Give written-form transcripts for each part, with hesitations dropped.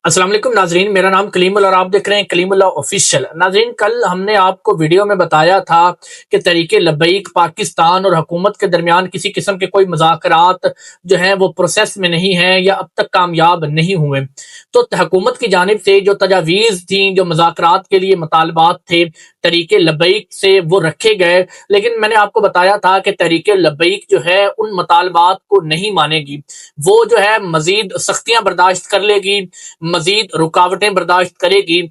السلام علیکم ناظرین، میرا نام کلیم اللہ اور آپ دیکھ رہے ہیں کلیم اللہ آفیشیل۔ ناظرین، کل ہم نے آپ کو ویڈیو میں بتایا تھا کہ تحریک لبیک پاکستان اور حکومت کے درمیان کسی قسم کے کوئی مذاکرات جو ہیں وہ پروسیس میں نہیں ہیں یا اب تک کامیاب نہیں ہوئے۔ تو حکومت کی جانب سے جو تجاویز تھیں، جو مذاکرات کے لیے مطالبات تھے تحریک لبیک سے، وہ رکھے گئے، لیکن میں نے آپ کو بتایا تھا کہ تحریک لبیک جو ہے ان مطالبات کو نہیں مانے گی۔ وہ جو ہے مزید سختیاں برداشت کر لے گی، مزید رکاوٹیں برداشت کرے گی،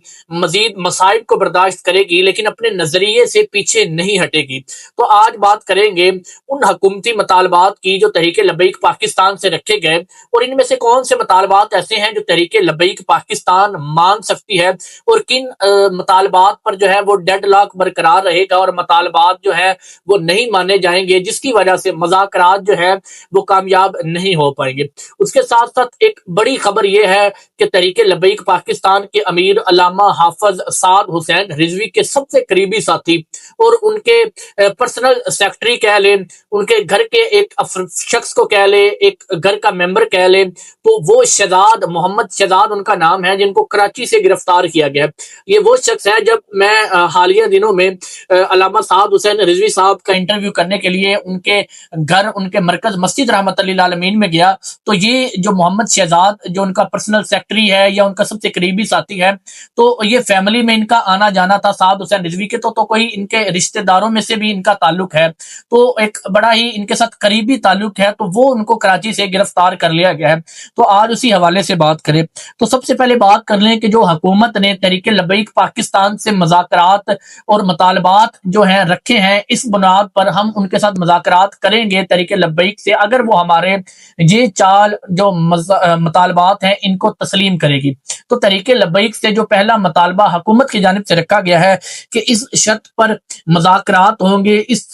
مزید مصائب کو برداشت کرے گی، لیکن اپنے نظریے سے پیچھے نہیں ہٹے گی۔ تو آج بات کریں گے ان حکومتی مطالبات کی جو تحریک لبیک پاکستان سے رکھے گئے، اور ان میں سے کون سے مطالبات ایسے ہیں جو تحریک لبیک پاکستان مان سکتی ہے، اور کن مطالبات پر جو ہے وہ ڈیڈ لاک برقرار رہے گا، اور مطالبات جو ہے وہ نہیں مانے جائیں گے، جس کی وجہ سے مذاکرات جو ہے وہ کامیاب نہیں ہو پائیں گے۔ اس کے ساتھ ساتھ ایک بڑی خبر یہ ہے کہ تحریک لبیک پاکستان کے امیر علامہ حافظ سعد حسین رضوی کے سب سے قریبی ساتھی اور ان کے پرسنل سیکٹری کہہ لیں، ان کے گھر کے ایک شخص کو کہہ لیں، ایک گھر کا ممبر کہہ لیں، تو وہ شہزاد محمد شہزاد ان کا نام ہے، جن کو کراچی سے گرفتار کیا گیا ہے۔ یہ وہ شخص ہے، جب میں حالیہ دنوں میں علامہ سعد حسین رضوی صاحب کا انٹرویو کرنے کے لیے ان کے گھر، ان کے مرکز مسجد رحمت اللہ عالمین میں گیا، تو یہ جو محمد شہزاد جو ان کا پرسنل سیکٹری ہے یا ان کا سب سے قریبی ساتھی ہے، تو یہ فیملی میں ان کا آنا جانا تھا سعد حسین رضوی کے، تو کوئی ان کے رشتہ داروں میں سے بھی ان کا تعلق ہے، تو ایک بڑا ہی ان کے ساتھ قریبی تعلق ہے، تو وہ ان کو کراچی سے گرفتار کر لیا گیا ہے۔ تو آج اسی حوالے سے بات کریں تو سب سے پہلے بات کر لیں کہ جو حکومت نے تحریک لبیک پاکستان سے مذاکرات اور مطالبات جو ہیں رکھے ہیں، اس بنیاد پر ہم ان کے ساتھ مذاکرات کریں گے تحریک لبیک سے، اگر وہ ہمارے یہ چال جو مطالبات ہیں ان کو تسلیم کرے گی۔ تو تحریک لبیک سے جو پہلا مطالبہ حکومت کی جانب سے رکھا گیا ہے کہ اس شرط پر مذاکرات ہوں گے، اس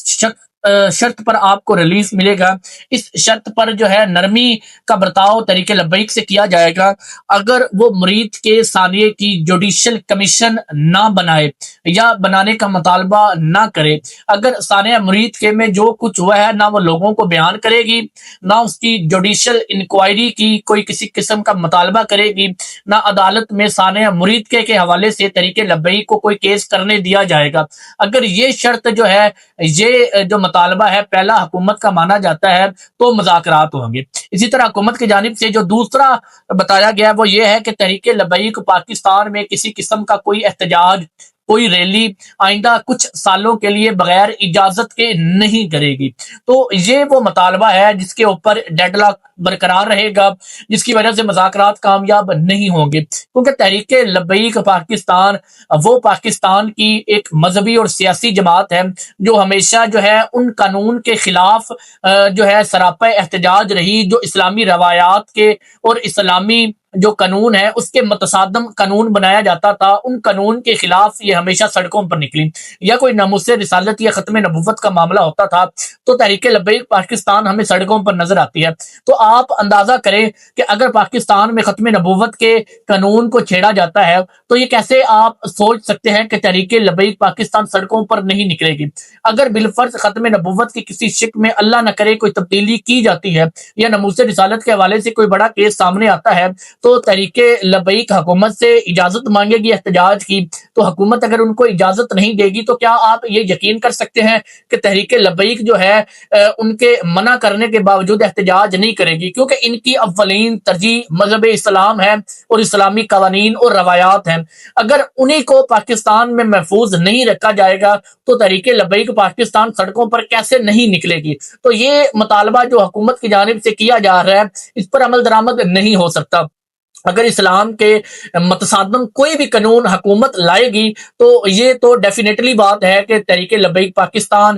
شرط پر آپ کو ریلیف ملے گا، اس شرط پر جو ہے نرمی کا برتاؤ تحریک لبیک سے کیا جائے گا، اگر وہ مرید کے ثانیے کی جوڈیشل کمیشن نہ بنائے یا بنانے کا مطالبہ نہ کرے، اگر ثانیہ مرید کے میں جو کچھ ہوا ہے نہ وہ لوگوں کو بیان کرے گی، نہ اس کی جوڈیشل انکوائری کی کوئی کسی قسم کا مطالبہ کرے گی، نہ عدالت میں ثانیہ مرید کے حوالے سے تحریک لبیک کو کوئی کیس کرنے دیا جائے گا، اگر یہ شرط جو ہے، یہ جو مطالبہ ہے پہلا حکومت کا مانا جاتا ہے، تو مذاکرات ہوں گے۔ اسی طرح حکومت کی جانب سے جو دوسرا بتایا گیا وہ یہ ہے کہ تحریک لبیک پاکستان میں کسی قسم کا کوئی احتجاج، کوئی ریلی آئندہ کچھ سالوں کے لیے بغیر اجازت کے نہیں کرے گی۔ تو یہ وہ مطالبہ ہے جس کے اوپر ڈیڈ لاک برقرار رہے گا، جس کی وجہ سے مذاکرات کامیاب نہیں ہوں گے، کیونکہ تحریک لبیک پاکستان وہ پاکستان کی ایک مذہبی اور سیاسی جماعت ہے جو ہمیشہ جو ہے ان قانون کے خلاف جو ہے سراپا احتجاج رہی، جو اسلامی روایات کے اور اسلامی جو قانون ہے اس کے متصادم قانون بنایا جاتا تھا، ان قانون کے خلاف یہ ہمیشہ سڑکوں پر نکلی، یا کوئی ناموس رسالت یا ختم نبوت کا معاملہ ہوتا تھا تو تحریک لبیک پاکستان ہمیں سڑکوں پر نظر آتی ہے۔ تو آپ اندازہ کریں کہ اگر پاکستان میں ختم نبوت کے قانون کو چھیڑا جاتا ہے تو یہ کیسے آپ سوچ سکتے ہیں کہ تحریک لبیک پاکستان سڑکوں پر نہیں نکلے گی۔ اگر بالفرض ختم نبوت کی کسی شک میں اللہ نہ کرے کوئی تبدیلی کی جاتی ہے یا ناموس رسالت کے حوالے سے کوئی بڑا کیس سامنے آتا ہے، تو تحریک لبیک حکومت سے اجازت مانگے گی احتجاج کی، تو حکومت اگر ان کو اجازت نہیں دے گی تو کیا آپ یہ یقین کر سکتے ہیں کہ تحریک لبیک جو ہے ان کے منع کرنے کے باوجود احتجاج نہیں کرے گی، کیونکہ ان کی اولین ترجیح مذہب اسلام ہے اور اسلامی قوانین اور روایات ہیں۔ اگر انہی کو پاکستان میں محفوظ نہیں رکھا جائے گا تو تحریک لبیک پاکستان سڑکوں پر کیسے نہیں نکلے گی؟ تو یہ مطالبہ جو حکومت کی جانب سے کیا جا رہا ہے اس پر عمل درآمد نہیں ہو سکتا۔ اگر اسلام کے متصادم کوئی بھی قانون حکومت لائے گی تو یہ تو ڈیفینیٹلی بات ہے کہ تحریک لبیک پاکستان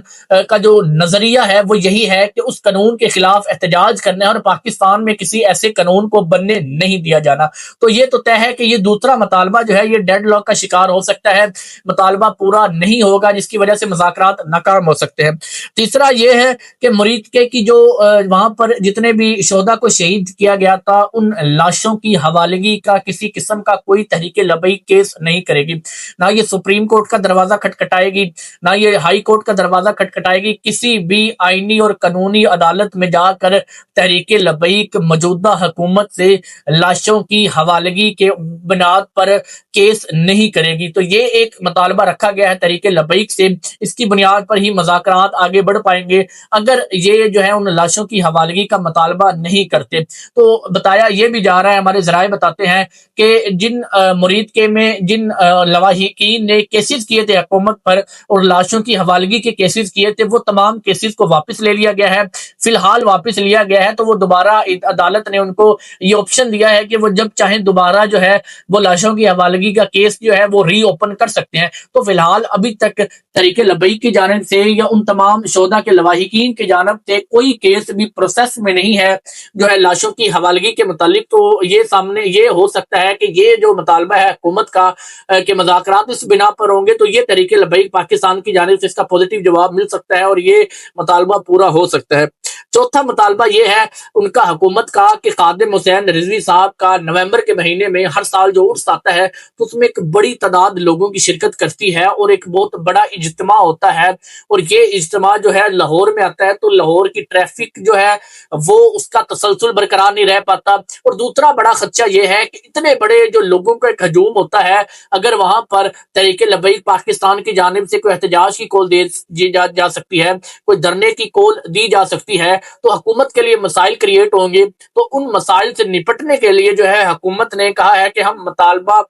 کا جو نظریہ ہے وہ یہی ہے کہ اس قانون کے خلاف احتجاج کرنا ہے اور پاکستان میں کسی ایسے قانون کو بننے نہیں دیا جانا۔ تو یہ تو طے ہے کہ یہ دوسرا مطالبہ جو ہے یہ ڈیڈ لاک کا شکار ہو سکتا ہے، مطالبہ پورا نہیں ہوگا، جس کی وجہ سے مذاکرات ناکام ہو سکتے ہیں۔ تیسرا یہ ہے کہ مرید کے کی جو وہاں پر جتنے بھی شہداء کو شہید کیا گیا تھا ان لاشوں کی حوالگی کا کسی قسم کا کوئی تحریک لبیک کیس نہیں کرے گی، نہ یہ سپریم کورٹ کا دروازہ کھٹکھٹائے گی، نہ یہ ہائی کورٹ کا دروازہ کھٹکھٹائے گی، کسی بھی آئینی اور قانونی عدالت میں جا کر تحریک لبیک موجودہ حکومت سے لاشوں کی حوالگی کے بنیاد پر کیس نہیں کرے گی۔ تو یہ ایک مطالبہ رکھا گیا ہے تحریک لبیک سے، اس کی بنیاد پر ہی مذاکرات آگے بڑھ پائیں گے اگر یہ جو ہے ان لاشوں کی حوالگی کا مطالبہ نہیں کرتے۔ تو بتایا یہ بھی جا رہا ہے، ہمارے ذرائع بتاتے ہیں کہ جن مرید کے میں جن لواحقین نے کیسز کیے تھے حکومت پر اور لاشوں کی حوالگی کے کیسز کیے تھے، وہ تمام کیسز کو واپس لے لیا گیا ہے، فی الحال واپس لیا گیا ہے۔ تو وہ دوبارہ عدالت نے ان کو یہ آپشن دیا ہے کہ وہ جب چاہیں دوبارہ جو ہے وہ لاشوں کی حوالگی کا کیس جو ہے وہ ری اوپن کر سکتے ہیں۔ تو فی الحال ابھی تک تحریک لبیک کی جانب سے یا ان تمام شہداء کے لواحقین کی جانب سے کوئی کیس بھی پروسیس میں نہیں ہے جو ہے لاشوں کی حوالگی کے متعلق۔ تو یہ سامنے یہ ہو سکتا ہے کہ یہ جو مطالبہ ہے حکومت کا کہ مذاکرات اس بنا پر ہوں گے، تو یہ تحریک لبیک پاکستان کی جانب سے اس کا پازیٹیو جواب مل سکتا ہے اور یہ مطالبہ پورا ہو سکتا ہے۔ چوتھا مطالبہ یہ ہے ان کا حکومت کا کہ خادم حسین رضوی صاحب کا نومبر کے مہینے میں ہر سال جو عرس آتا ہے تو اس میں ایک بڑی تعداد لوگوں کی شرکت کرتی ہے اور ایک بہت بڑا اجتماع ہوتا ہے، اور یہ اجتماع جو ہے لاہور میں آتا ہے تو لاہور کی ٹریفک جو ہے وہ اس کا تسلسل برقرار نہیں رہ پاتا۔ اور دوسرا بڑا خدشہ یہ ہے کہ اتنے بڑے جو لوگوں کا ایک ہجوم ہوتا ہے، اگر وہاں پر تحریک لبیک پاکستان کی جانب سے کوئی احتجاج کی کال دی جا سکتی ہے، کوئی دھرنے کی کال دی جا سکتی ہے، تو حکومت کے لیے مسائل کریٹ ہوں گے۔ تو ان مسائل سے نپٹنے کے لیے جو ہے حکومت نے کہا ہے کہ ہم مطالبہ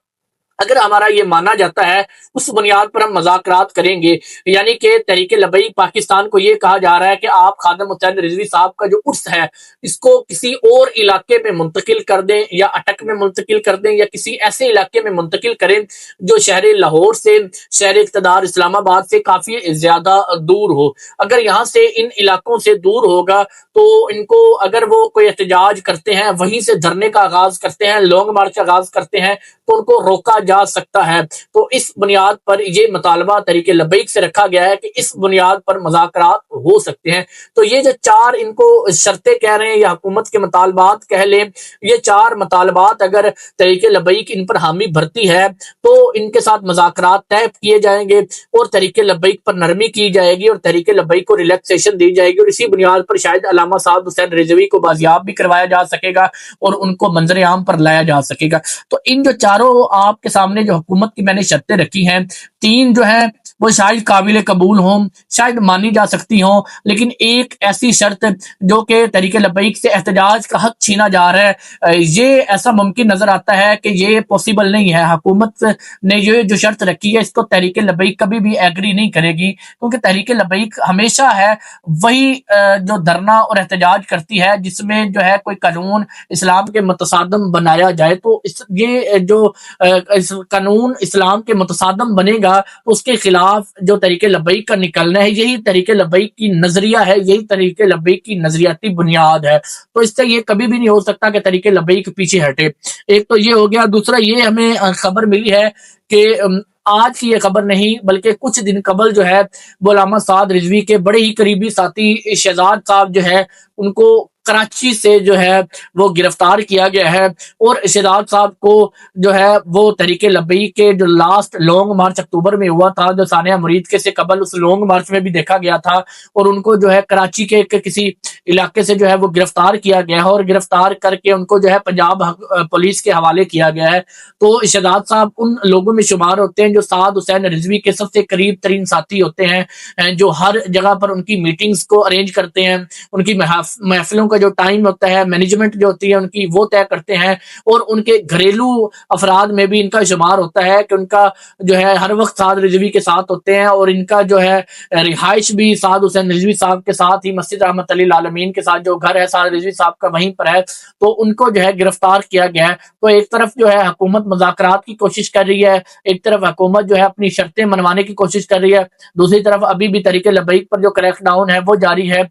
اگر ہمارا یہ مانا جاتا ہے اس بنیاد پر ہم مذاکرات کریں گے، یعنی کہ تحریک لبیک پاکستان کو یہ کہا جا رہا ہے کہ آپ خادم حسین رضوی صاحب کا جو عرس ہے اس کو کسی اور علاقے میں منتقل کر دیں یا اٹک میں منتقل کر دیں یا کسی ایسے علاقے میں منتقل کریں جو شہر لاہور سے، شہر اقتدار اسلام آباد سے کافی زیادہ دور ہو۔ اگر یہاں سے ان علاقوں سے دور ہوگا تو ان کو اگر وہ کوئی احتجاج کرتے ہیں، وہیں سے دھرنے کا آغاز کرتے ہیں، لانگ مارچ کا آغاز کرتے ہیں، تو ان کو روکا جا سکتا ہے۔ تو اس بنیاد پر یہ مطالبہ تحریک لبیک سے رکھا گیا ہے کہ اس بنیاد پر مذاکرات ہو سکتے ہیں۔ تو یہ جو چار ان کو شرطیں کہہ رہے ہیں یا حکومت کے مطالبات کہہ لیں، یہ چار مطالبات اگر تحریک لبیک ان پر حامی بھرتی ہے تو ان کے ساتھ مذاکرات طے کیے جائیں گے اور تحریک لبیک پر نرمی کی جائے گی اور تحریک لبیک کو ریلیکسیشن دی جائے گی، اور اسی بنیاد پر شاید علامہ صاحب حسین رضوی کو بازیاب بھی کروایا جا سکے گا اور ان کو منظر عام پر لایا جا سکے گا۔ تو ان جو چاروں آپ کے سامنے جو حکومت کی میں نے شرطیں رکھی ہیں، تین جو ہے وہ شاید قابل قبول ہوں، شاید مانی جا سکتی ہوں، لیکن ایک ایسی شرط جو کہ تحریک لبیک سے احتجاج کا حق چھینا جا رہا ہے، یہ ایسا ممکن نظر آتا ہے کہ یہ پاسبل نہیں ہے۔ حکومت نے یہ جو شرط رکھی ہے اس کو تحریک لبیک کبھی بھی ایگری نہیں کرے گی، کیونکہ تحریک لبیک ہمیشہ ہے وہی جو دھرنا اور احتجاج کرتی ہے جس میں جو ہے کوئی قانون اسلام کے متصادم بنایا جائے۔ تو یہ جو قانون اسلام کے متصادم بنے گا تو اس کے خلاف جو تحریک لبیک کا نکلنا ہے، یہی تحریک لبیک کی نظریہ ہے، یہی تحریک لبیک کی نظریاتی بنیاد ہے۔ تو اس سے یہ کبھی بھی نہیں ہو سکتا کہ تحریک لبیک پیچھے ہٹے۔ ایک تو یہ ہو گیا، دوسرا یہ ہمیں خبر ملی ہے کہ آج کی یہ خبر نہیں بلکہ کچھ دن قبل جو ہے وہ علامہ سعد رضوی کے بڑے ہی قریبی ساتھی شہزاد صاحب جو ہے ان کو کراچی سے جو ہے وہ گرفتار کیا گیا ہے، اور شہزاد صاحب کو جو ہے وہ تحریک لبیک کے جو لاسٹ لانگ مارچ اکتوبر میں ہوا تھا، جو ثانیہ مرید کے سے قبل اس لانگ مارچ میں بھی دیکھا گیا تھا، اور ان کو جو ہے کراچی کے کسی علاقے سے جو ہے وہ گرفتار کیا گیا ہے اور گرفتار کر کے ان کو جو ہے پنجاب پولیس کے حوالے کیا گیا ہے۔ تو شہزاد صاحب ان لوگوں میں شمار ہوتے ہیں جو سعد حسین رضوی کے سب سے قریب ترین ساتھی ہوتے ہیں، جو ہر جگہ پر ان کی میٹنگز کو ارینج کرتے ہیں، ان کی محفلوں کا جو ٹائم ہوتا ہے، مینجمنٹ جو ہوتی ہے ان کی وہ طے کرتے ہیں، اور ان کے گھریلو افراد میں بھی ان کا شمار ہوتا ہے کہ ان کا جو ہے ہر وقت سعد رضوی کے ساتھ ہوتے ہیں، اور ان کا جو ہے رہائش بھی سعد حسین رضوی صاحب کے ساتھ ہی مسجد رحمت علی العالمین کے ساتھ جو گھر ہے سعد رضوی صاحب کا وہیں پر ہے۔ تو ان کو جو ہے گرفتار کیا گیا ہے۔ تو ایک طرف جو ہے حکومت مذاکرات کی کوشش کر رہی ہے، ایک طرف حکومت جو ہے اپنی شرطیں منوانے کی کوشش کر رہی ہے، دوسری طرف ابھی بھی تحریک لبیک پر جو کریک ڈاؤن ہے وہ جاری ہے،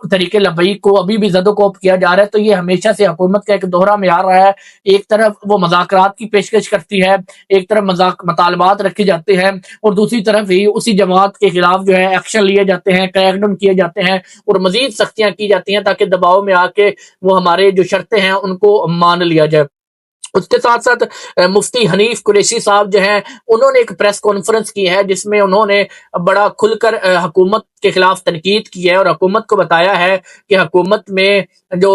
تحریک لبیک کو ابھی بھی زد و کوب کیا جا رہا ہے۔ تو یہ ہمیشہ سے حکومت کا ایک دوہرا معیار رہا ہے، ایک طرف وہ مذاکرات کی پیشکش کرتی ہے، ایک طرف مطالبات رکھے جاتے ہیں، اور دوسری طرف ہی اسی جماعت کے خلاف جو ہے ایکشن لیے جاتے ہیں، کریک ڈاؤن کیے جاتے ہیں اور مزید سختیاں کی جاتی ہیں تاکہ دباؤ میں آ کے وہ ہمارے جو شرطیں ہیں ان کو مان لیا جائے۔ اس کے ساتھ ساتھ مفتی حنیف قریشی صاحب جو ہیں انہوں نے ایک پریس کانفرنس کی ہے جس میں انہوں نے بڑا کھل کر حکومت کے خلاف تنقید کی ہے اور حکومت کو بتایا ہے کہ حکومت میں جو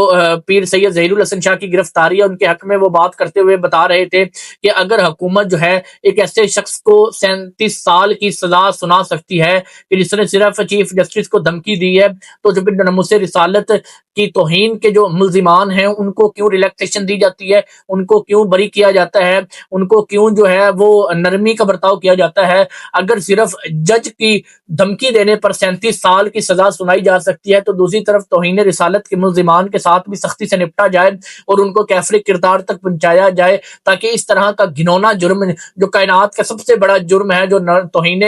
پیر سید ظہیر الحسن شاہ کی گرفتاری ہے ان کے حق میں وہ بات کرتے ہوئے بتا رہے تھے کہ اگر حکومت جو ہے ایک ایسے شخص کو 37 سال کی سزا سنا سکتی ہے کہ جس نے صرف چیف جسٹس کو دھمکی دی ہے، تو جو پھر ناموس رسالت کی توہین کے جو ملزمان ہیں ان کو کیوں ریلیکسیشن دی جاتی ہے، ان کو کیوں بری کیا جاتا ہے، ان کو کیوں جو ہے وہ نرمی کا برتاؤ کیا جاتا ہے؟ اگر صرف جج کی دھمکی دینے پر 37 سال کی سزا سنائی جا سکتی ہے تو دوسری طرف توہین رسالت کے ملزمان کے ساتھ بھی سختی سے نپٹا جائے اور ان کو کیفر کردار تک پہنچایا جائے، تاکہ اس طرح کا گھنونا جرم جو کائنات کا سب سے بڑا جرم ہے، جو توہین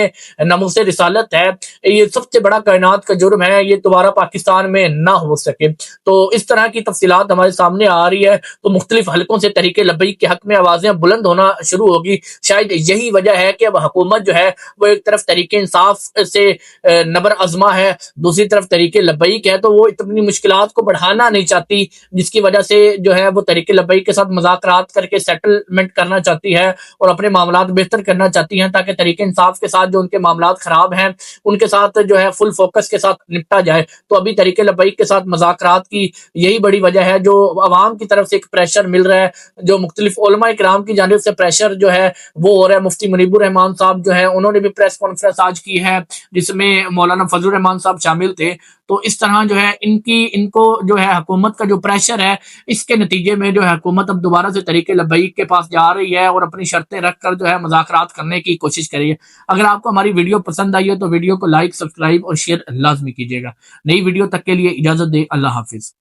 ناموس رسالت ہے، یہ سب سے بڑا کائنات کا جرم ہے، یہ دوبارہ پاکستان میں نہ ہو سکے۔ تو اس طرح کی تفصیلات ہمارے سامنے آ رہی ہے، تو مختلف حلقوں سے تحریک لبیک کے حق میں آوازیں بلند ہونا شروع ہوگی۔ شاید یہی وجہ ہے کہ اب حکومت جو ہے وہ ایک طرف تحریک انصاف سے نبر ازما ہے، دوسری طرف تحریک لبیک ہے، تو وہ اتنی مشکلات کو بڑھانا نہیں چاہتی، جس کی وجہ سے جو ہے وہ تحریک لبیک کے ساتھ مذاکرات کر کے سیٹلمنٹ کرنا چاہتی ہے اور اپنے معاملات بہتر کرنا چاہتی ہیں، تاکہ تحریک انصاف کے ساتھ جو ان کے معاملات خراب ہیں ان کے ساتھ جو ہے فل فوکس کے ساتھ نپٹا جائے۔ تو ابھی تحریک لبیک کے ساتھ مذاکرات کی یہی بڑی وجہ ہے، جو عوام کی طرف سے ایک پریشر مل رہا ہے، جو مختلف علماء کرام کی جانب سے پریشر جو ہے وہ ہو رہا ہے۔ مفتی منیب الرحمان صاحب جو ہے انہوں نے بھی پریس کانفرنس آج کی ہے جس میں مولانا فضل الرحمان صاحب شامل تھے۔ تو اس طرح جو ہے ان کو جو ہے حکومت کا جو پریشر ہے، اس کے نتیجے میں جو ہے حکومت اب دوبارہ سے تحریک لبیک کے پاس جا رہی ہے اور اپنی شرطیں رکھ کر جو ہے مذاکرات کرنے کی کوشش کر رہی ہے۔ اگر آپ کو ہماری ویڈیو پسند آئی ہے تو ویڈیو کو لائک، سبسکرائب اور شیئر لازمی کیجیے گا۔ نئی ویڈیو تک کے لیے اجازت دے، اللہ حافظ۔